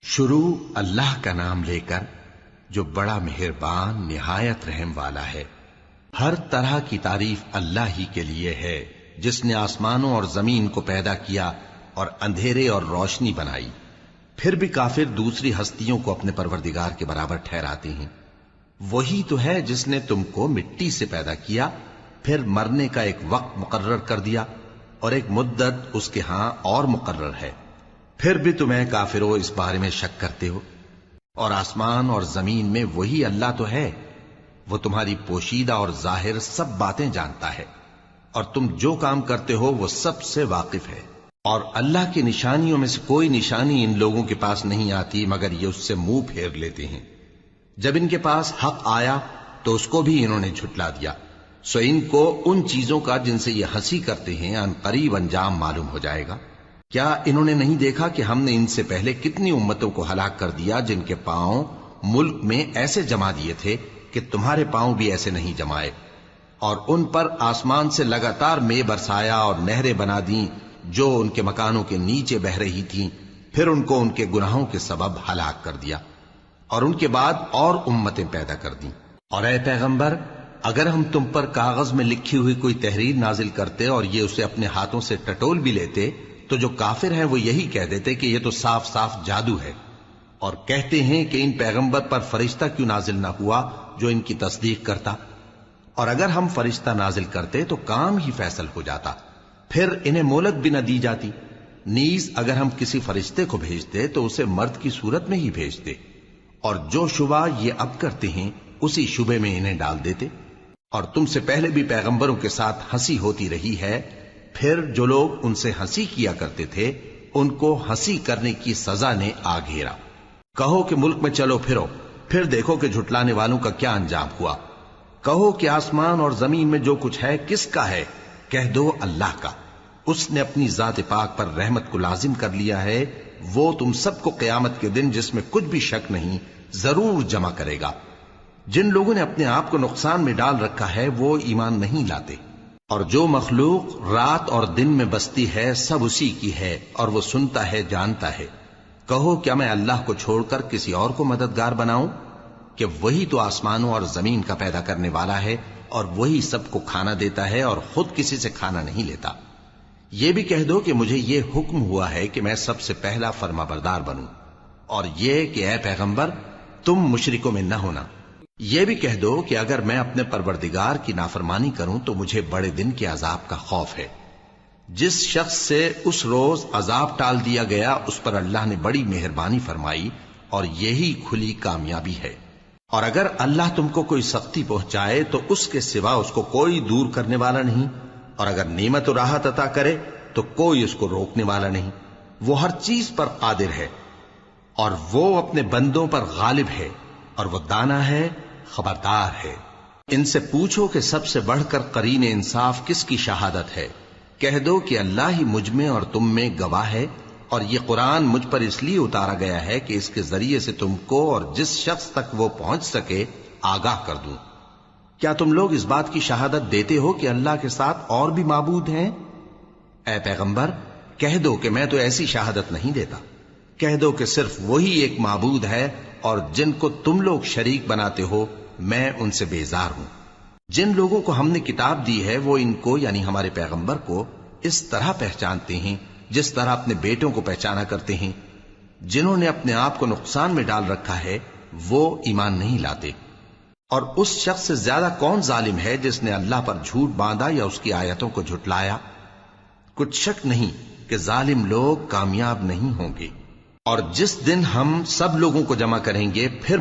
شروع اللہ کا نام لے کر جو بڑا مہربان نہایت رحم والا ہے۔ ہر طرح کی تعریف اللہ ہی کے لیے ہے جس نے آسمانوں اور زمین کو پیدا کیا اور اندھیرے اور روشنی بنائی۔ پھر بھی کافر دوسری ہستیوں کو اپنے پروردگار کے برابر ٹھہراتے ہیں۔ وہی تو ہے جس نے تم کو مٹی سے پیدا کیا، پھر مرنے کا ایک وقت مقرر کر دیا اور ایک مدت اس کے ہاں اور مقرر ہے۔ پھر بھی تمہیں کافروں اس بارے میں شک کرتے ہو۔ اور آسمان اور زمین میں وہی اللہ تو ہے، وہ تمہاری پوشیدہ اور ظاہر سب باتیں جانتا ہے، اور تم جو کام کرتے ہو وہ سب سے واقف ہے۔ اور اللہ کی نشانیوں میں سے کوئی نشانی ان لوگوں کے پاس نہیں آتی مگر یہ اس سے منہ پھیر لیتے ہیں۔ جب ان کے پاس حق آیا تو اس کو بھی انہوں نے جھٹلا دیا، سو ان کو ان چیزوں کا جن سے یہ ہنسی کرتے ہیں ان قریب انجام معلوم ہو جائے گا۔ کیا انہوں نے نہیں دیکھا کہ ہم نے ان سے پہلے کتنی امتوں کو ہلاک کر دیا جن کے پاؤں ملک میں ایسے جما دیے تھے کہ تمہارے پاؤں بھی ایسے نہیں جمائے، اور ان پر آسمان سے لگاتار مے برسایا اور نہریں بنا دیں جو ان کے مکانوں کے نیچے بہ رہی تھیں، پھر ان کو ان کے گناہوں کے سبب ہلاک کر دیا، اور ان کے بعد اور امتیں پیدا کر دیں۔ اور اے پیغمبر، اگر ہم تم پر کاغذ میں لکھی ہوئی کوئی تحریر نازل کرتے اور یہ اسے اپنے ہاتھوں سے ٹٹول بھی لیتے تو جو کافر ہیں وہ یہی کہہ دیتے کہ یہ تو صاف صاف جادو ہے، اور کہتے ہیں کہ ان پیغمبر پر فرشتہ کیوں نازل نہ ہوا جو ان کی تصدیق کرتا، اور اگر ہم فرشتہ نازل کرتے تو کام ہی فیصل ہو جاتا، پھر انہیں مہلت بھی نہ دی جاتی۔ نیز اگر ہم کسی فرشتے کو بھیجتے تو اسے مرد کی صورت میں ہی بھیجتے، اور جو شبہ یہ اب کرتے ہیں اسی شبے میں انہیں ڈال دیتے۔ اور تم سے پہلے بھی پیغمبروں کے ساتھ ہنسی ہوتی رہی ہے، پھر جو لوگ ان سے ہنسی کیا کرتے تھے ان کو ہنسی کرنے کی سزا نے آ گھیرا۔ کہو کہ ملک میں چلو پھرو، پھر دیکھو کہ جھٹلانے والوں کا کیا انجام ہوا۔ کہو کہ آسمان اور زمین میں جو کچھ ہے کس کا ہے؟ کہہ دو اللہ کا۔ اس نے اپنی ذات پاک پر رحمت کو لازم کر لیا ہے، وہ تم سب کو قیامت کے دن جس میں کچھ بھی شک نہیں ضرور جمع کرے گا۔ جن لوگوں نے اپنے آپ کو نقصان میں ڈال رکھا ہے وہ ایمان نہیں لاتے، اور جو مخلوق رات اور دن میں بستی ہے سب اسی کی ہے، اور وہ سنتا ہے جانتا ہے۔ کہو کیا میں اللہ کو چھوڑ کر کسی اور کو مددگار بناؤں کہ وہی تو آسمانوں اور زمین کا پیدا کرنے والا ہے، اور وہی سب کو کھانا دیتا ہے اور خود کسی سے کھانا نہیں لیتا۔ یہ بھی کہہ دو کہ مجھے یہ حکم ہوا ہے کہ میں سب سے پہلا فرما بردار بنوں، اور یہ کہ اے پیغمبر تم مشرکوں میں نہ ہونا۔ یہ بھی کہہ دو کہ اگر میں اپنے پروردگار کی نافرمانی کروں تو مجھے بڑے دن کے عذاب کا خوف ہے۔ جس شخص سے اس روز عذاب ٹال دیا گیا اس پر اللہ نے بڑی مہربانی فرمائی، اور یہی کھلی کامیابی ہے۔ اور اگر اللہ تم کو کوئی سختی پہنچائے تو اس کے سوا اس کو کوئی دور کرنے والا نہیں، اور اگر نعمت و راحت عطا کرے تو کوئی اس کو روکنے والا نہیں۔ وہ ہر چیز پر قادر ہے، اور وہ اپنے بندوں پر غالب ہے، اور وہ دانا ہے، خبردار ہے۔ ان سے پوچھو کہ سب سے بڑھ کر قرین انصاف کس کی شہادت ہے؟ کہہ دو کہ اللہ ہی مجھ میں اور تم میں گواہ ہے، اور یہ قرآن مجھ پر اس لیے اتارا گیا ہے کہ اس کے ذریعے سے تم کو اور جس شخص تک وہ پہنچ سکے آگاہ کر دوں۔ کیا تم لوگ اس بات کی شہادت دیتے ہو کہ اللہ کے ساتھ اور بھی معبود ہیں؟ اے پیغمبر کہہ دو کہ میں تو ایسی شہادت نہیں دیتا۔ کہہ دو کہ صرف وہی ایک معبود ہے، اور جن کو تم لوگ شریک بناتے ہو میں ان سے بیزار ہوں۔ جن لوگوں کو ہم نے کتاب دی ہے وہ ان کو یعنی ہمارے پیغمبر کو اس طرح پہچانتے ہیں جس طرح اپنے بیٹوں کو پہچانا کرتے ہیں۔ جنہوں نے اپنے آپ کو نقصان میں ڈال رکھا ہے وہ ایمان نہیں لاتے۔ اور اس شخص سے زیادہ کون ظالم ہے جس نے اللہ پر جھوٹ باندھا یا اس کی آیتوں کو جھٹلایا؟ کچھ شک نہیں کہ ظالم لوگ کامیاب نہیں ہوں گے۔ اور جس دن ہم سب لوگوں کو جمع کریں گے پھر